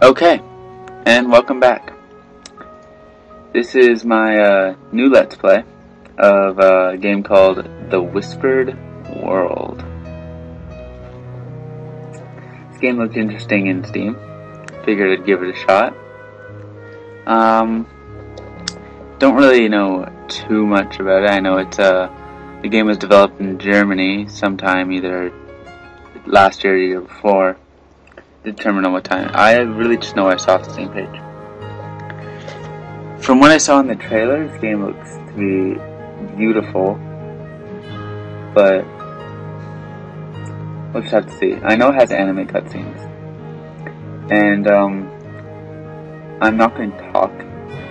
Okay, and welcome back. This is my new Let's Play of a game called The Whispered World. This game looked interesting in Steam. Figured I'd give it a shot. Don't really know too much about it. I know it's the game was developed in Germany sometime either last year or the year before. Determine on what time. I really just know I saw the same page. From what I saw in the trailer, this game looks to be beautiful, but we'll just have to see. I know it has anime cutscenes, and I'm not going to talk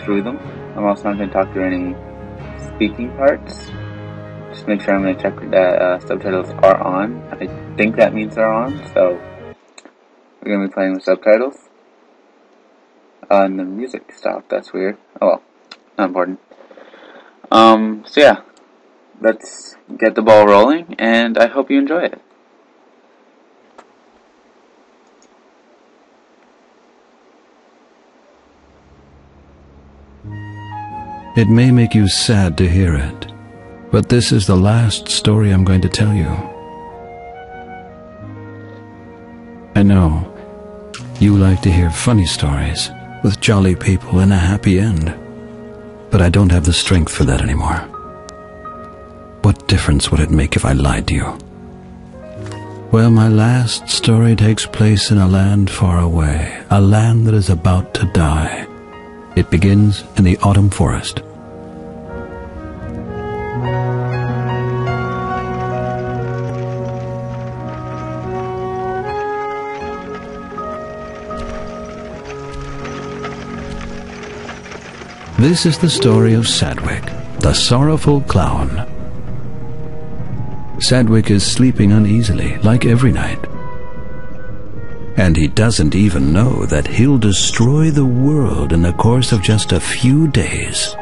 through them. I'm also not going to talk through any speaking parts. Just make sure I'm going to check that subtitles are on. I think that means they're on, so we're going to be playing with subtitles. And the music stopped, that's weird. Oh well, not important. So yeah, let's get the ball rolling, and I hope you enjoy it. It may make you sad to hear it, but this is the last story I'm going to tell you. I know you like to hear funny stories with jolly people and a happy end, but I don't have the strength for that anymore. What difference would it make if I lied to you? Well, my last story takes place in a land far away, a land that is about to die. It begins in the autumn forest. This is the story of Sadwick, the sorrowful clown. Sadwick is sleeping uneasily, like every night. And he doesn't even know that he'll destroy the world in the course of just a few days.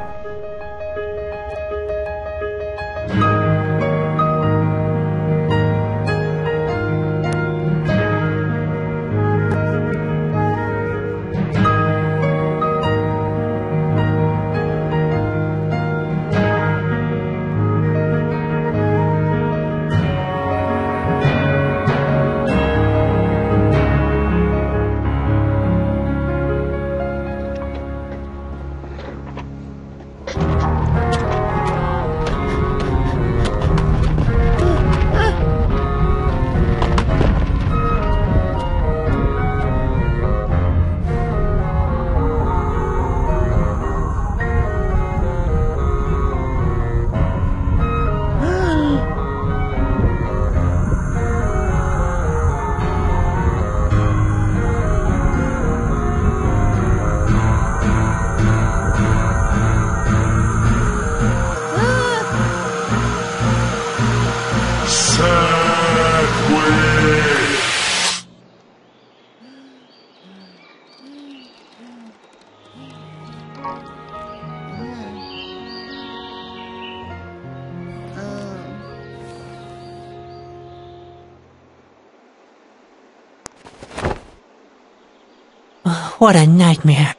What a nightmare.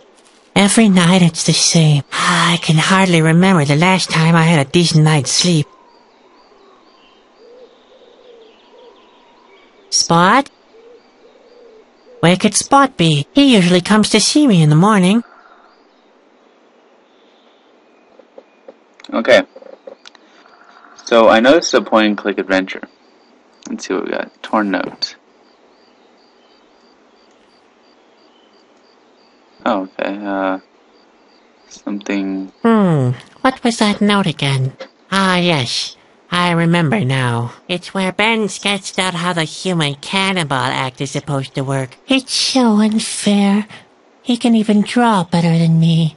Every night it's the same. I can hardly remember the last time I had a decent night's sleep. Spot? Where could Spot be? He usually comes to see me in the morning. Okay. So I know this is a point-and-click adventure. Let's see what we got. Torn notes. Oh, okay, something... What was that note again? Ah, yes. I remember now. It's where Ben sketched out how the human cannonball act is supposed to work. It's so unfair. He can even draw better than me.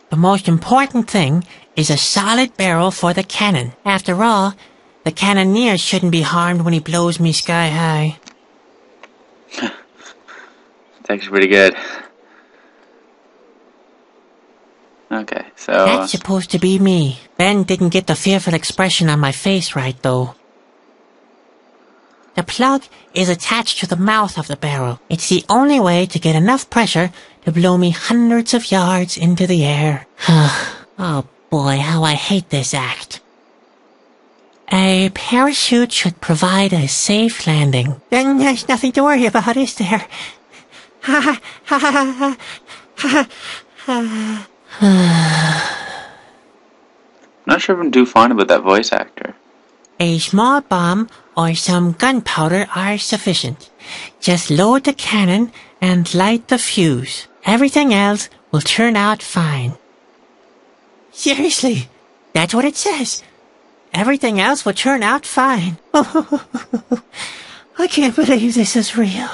The most important thing is a solid barrel for the cannon. After all, the cannoneer shouldn't be harmed when he blows me sky high. It's actually pretty good. Okay, so... That's supposed to be me. Ben didn't get the fearful expression on my face right, though. The plug is attached to the mouth of the barrel. It's the only way to get enough pressure to blow me hundreds of yards into the air. Oh boy, how I hate this act. A parachute should provide a safe landing. Then there's nothing to worry about, is there? Not sure if I'm too fond about that voice actor. A small bomb or some gunpowder are sufficient. Just load the cannon and light the fuse. Everything else will turn out fine. Seriously, that's what it says. Everything else will turn out fine. I can't believe this is real.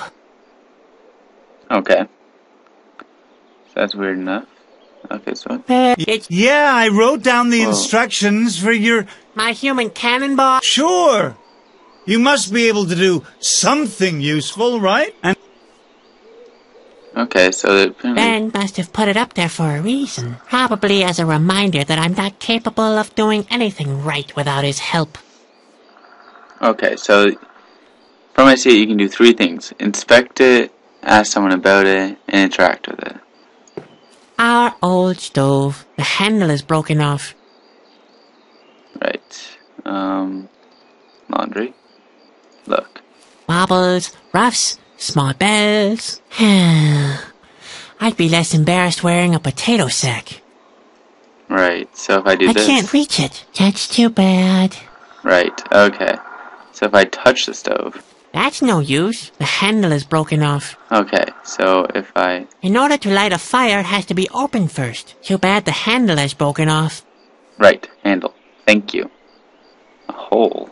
Okay. That's weird enough. Okay, so... Yeah, I wrote down the instructions for your... My human cannonball? Sure! You must be able to do something useful, right? And Okay, so... Ben must have put it up there for a reason. Probably as a reminder that I'm not capable of doing anything right without his help. Okay, so... From my seat, you can do 3 things. Inspect it, ask someone about it, and interact with it. Our old stove. The handle is broken off. Right. Laundry. Look. Wobbles, roughs, small bells. I'd be less embarrassed wearing a potato sack. Right, so if I do this... I can't reach it. That's too bad. Right, okay. So if I touch the stove... That's no use. The handle is broken off. Okay, so if I... In order to light a fire, it has to be opened first. Too bad the handle is broken off. Right, handle. Thank you. A hole.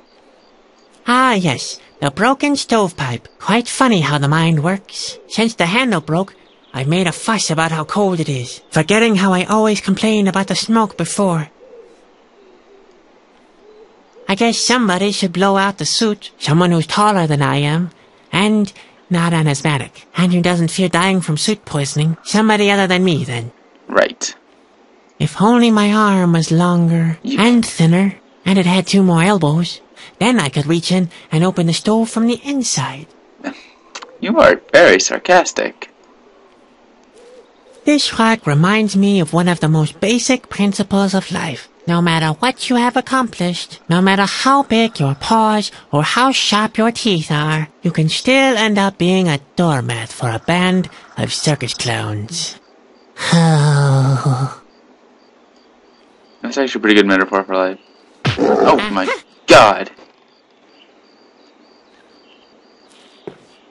Ah, yes. The broken stovepipe. Quite funny how the mind works. Since the handle broke, I've made a fuss about how cold it is, forgetting how I always complained about the smoke before. I guess somebody should blow out the suit. Someone who's taller than I am, and not an asthmatic, and who doesn't fear dying from suit poisoning. Somebody other than me, then. Right. If only my arm was longer and thinner, and it had 2 more elbows, then I could reach in and open the stove from the inside. You are very sarcastic. This work reminds me of one of the most basic principles of life. No matter what you have accomplished, no matter how big your paws or how sharp your teeth are, you can still end up being a doormat for a band of circus clowns. Oh. That's actually a pretty good metaphor for life. Oh my god!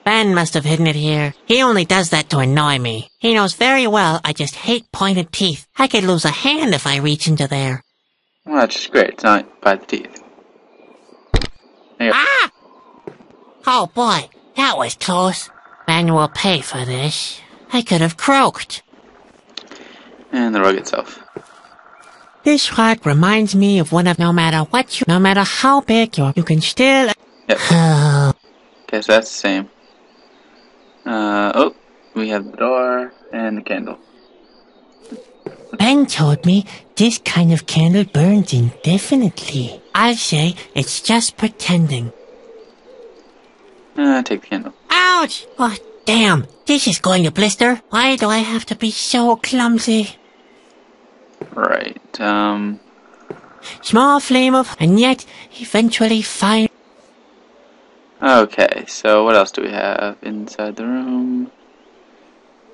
Ben must have hidden it here. He only does that to annoy me. He knows very well I just hate pointed teeth. I could lose a hand if I reach into there. Well, that's just great. It's not by the teeth. Ah! Oh boy, that was close. Ben will pay for this. I could have croaked. And the rug itself. This work reminds me of one of no matter how big you can still... Yep. Okay, so that's the same. Oh, we have the door and the candle. Ben told me this kind of candle burns indefinitely. I'll say it's just pretending. Take the candle. Ouch! Oh, damn, this is going to blister. Why do I have to be so clumsy? Right, Small flame of, and yet eventually fine. Okay, so what else do we have inside the room?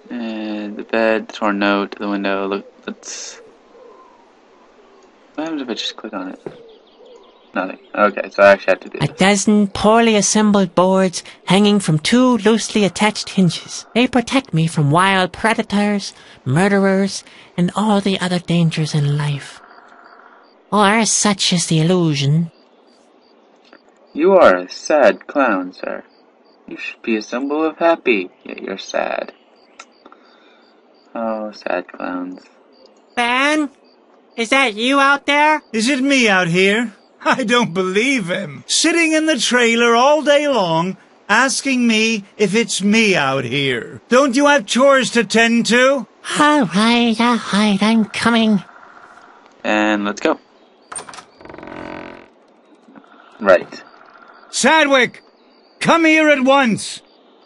And the bed, the torn note, the window. Look, let's... What happens if I just click on it? Nothing. Okay, so I actually have to do A this. dozen poorly assembled boards hanging from 2 loosely attached hinges. They protect me from wild predators, murderers, and all the other dangers in life. Or such is the illusion. You are a sad clown, sir. You should be a symbol of happy, yet you're sad. Oh, sad clowns. Ben? Is that you out there? is it me out here? I don't believe him. Sitting in the trailer all day long, asking me if it's me out here. Don't you have chores to tend to? Alright, I'm coming. And let's go. Right. Sadwick! Come here at once.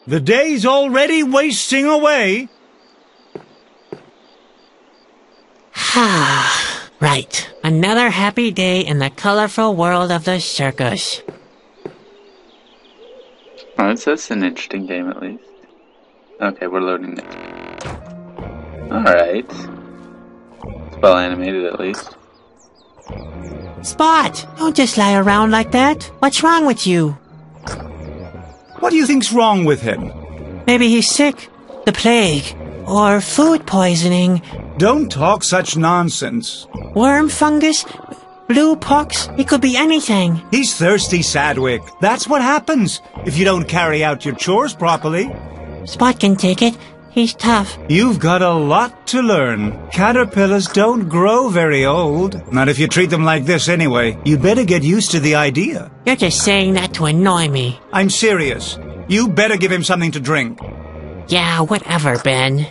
The day's already wasting away. Right. Another happy day in the colorful world of the circus. Oh, this is an interesting game at least. Okay, we're loading it. Alright. It's well animated at least. Spot! Don't just lie around like that. What's wrong with you? What do you think's wrong with him? Maybe he's sick. The plague. Or food poisoning. Don't talk such nonsense. Worm fungus. Blue pox. It could be anything. He's thirsty, Sadwick. That's what happens if you don't carry out your chores properly. Spot can take it. He's tough. You've got a lot to learn. Caterpillars don't grow very old. Not if you treat them like this anyway. You'd better get used to the idea. You're just saying that to annoy me. I'm serious. You better give him something to drink. Yeah, whatever, Ben.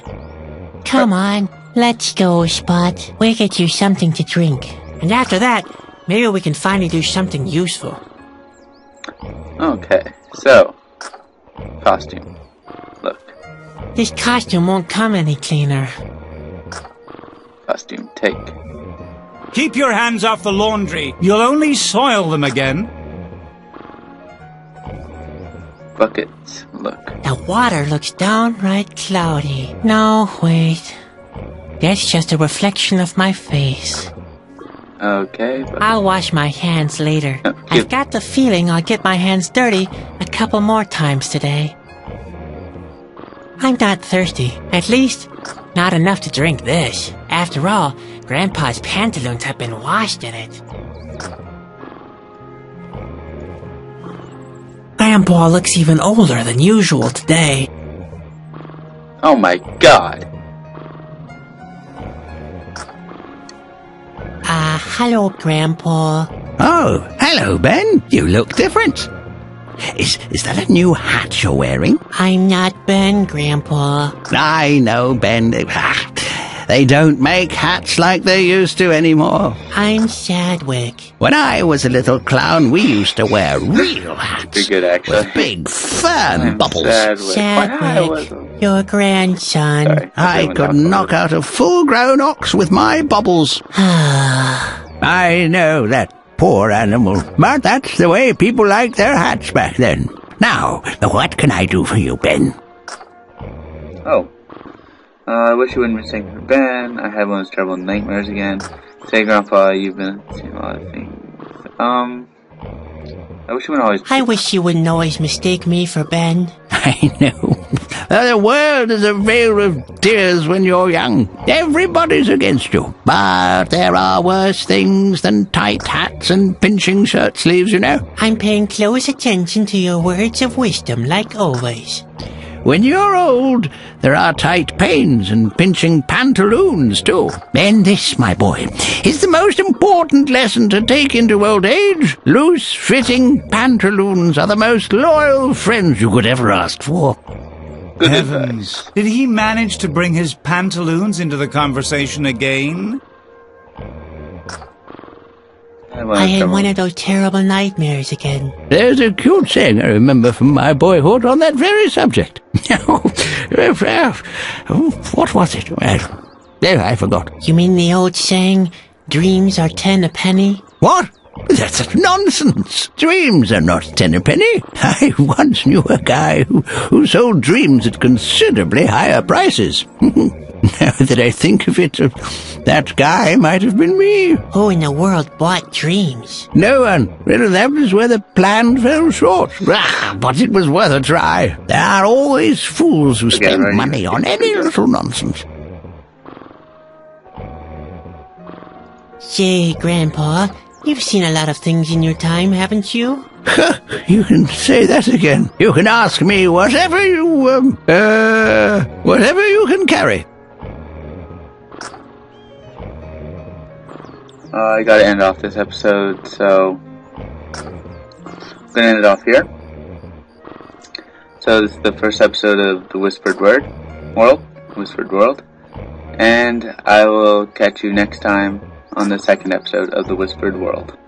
Come on. Let's go, Spot. We'll get you something to drink. And after that, maybe we can finally do something useful. Okay, so costume. Look. This costume won't come any cleaner. Costume, take. Keep your hands off the laundry. You'll only soil them again. Buckets, look. The water looks downright cloudy. No, wait. That's just a reflection of my face. Okay, but I'll wash my hands later. Oh, I've got the feeling I'll get my hands dirty a couple more times today. I'm not thirsty. At least, not enough to drink this. After all, Grandpa's pantaloons have been washed in it. Grandpa looks even older than usual today. oh my god. Hello, Grandpa. Oh, hello, Ben. You look different. Is that a new hat you're wearing? I'm not Ben, Grandpa. I know, Ben. They don't make hats like they used to anymore. I'm Sadwick. When I was a little clown, we used to wear real hats. Pretty good, actually. With big, firm bubbles. Sadwick, your grandson. Sorry, I could knock out a full-grown ox with my bubbles. I know that poor animal, but that's the way people liked their hats back then. Now, what can I do for you, Ben? Oh. I wish you wouldn't be saying for Ben. I had one of those terrible nightmares again. Say, Grandpa, you've been seeing a lot of things. I wish you wouldn't always... I wish you wouldn't always mistake me for Ben. I know. The world is a vale of tears when you're young. Everybody's against you. But there are worse things than tight hats and pinching shirt sleeves, you know. I'm paying close attention to your words of wisdom, like always. When you're old, there are tight pains and pinching pantaloons, too. And this, my boy, is the most important lesson to take into old age. Loose-fitting pantaloons are the most loyal friends you could ever ask for. Good Heavens. advice. Did he manage to bring his pantaloons into the conversation again? I had one of those terrible nightmares again. There's a cute saying I remember from my boyhood on that very subject. What was it? I forgot. You mean the old saying, dreams are 10 a penny? What? That's nonsense. Dreams are not 10 a penny. I once knew a guy who sold dreams at considerably higher prices. Now that I think of it, that guy might have been me. Who in the world bought dreams? No one. Well, that was where the plan fell short. But it was worth a try. There are always fools who spend money on any little nonsense. Say, Grandpa, you've seen a lot of things in your time, haven't you? You can say that again. You can ask me whatever you can carry. I gotta end off this episode, so I'm gonna end it off here. So this is the first episode of the Whispered World, and I will catch you next time on the second episode of the Whispered World.